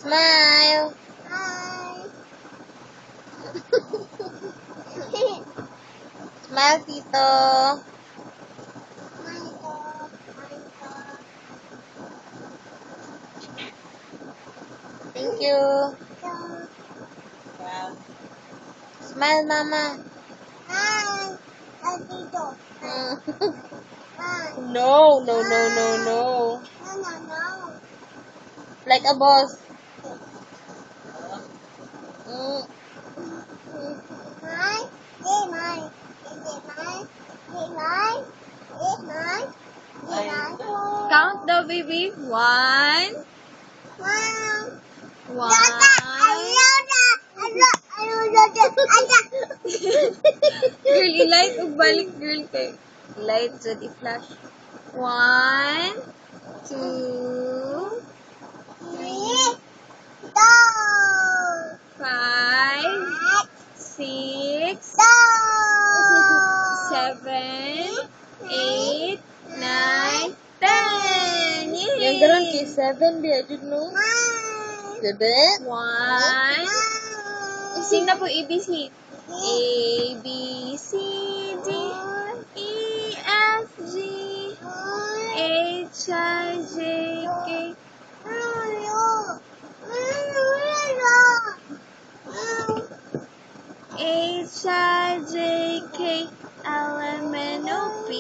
Smile. Smile, Tito. Thank you. Wow. Smile, Mama. No. Like a boss. Count the baby. 1. 1. Girl, i-light o balik, girl. Kay light sa di-flash. 1, 2, 5, 6, 7, 8, 9, 10. Yay! Yang garan kay 7 di ajud no. 7. 1. Sing na po ABC. A, B, C, D, E, F, G, H, I, J, K. H, I, J, K, L, M, N, O, P.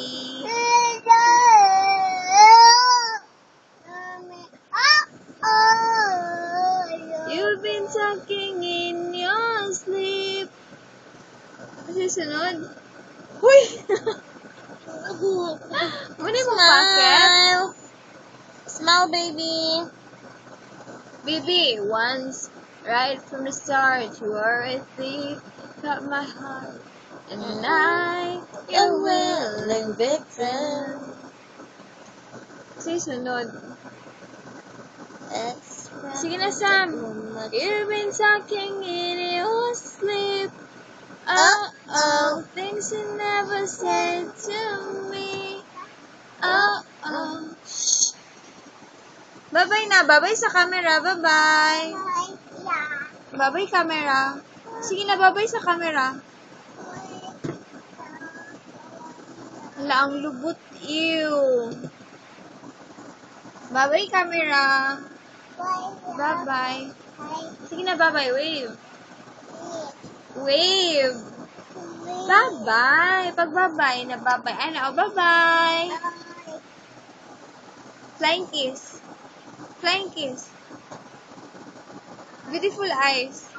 You've been talking in your sleep. Kasi sunod. Huy! Muna mo packet. Smile, baby. Baby, once, right from the start, you are a thief, got my heart, and I, your willing victim. Kasi sunod. Sige na, Sam. You've been talking in your sleep. Oh, things you never said to me. Oh. Bye-bye na. Bye-bye sa camera. Bye-bye. Bye-bye, camera. Sige na, bye-bye sa camera. Hala, ang lubot. Ew. Bye-bye, camera. Bye-bye. Sige na, bye-bye. Wave. Wave. Bye-bye. Pag bye-bye na bye-bye. Ano? Bye-bye. Flying kiss. Flying kiss. Beautiful eyes.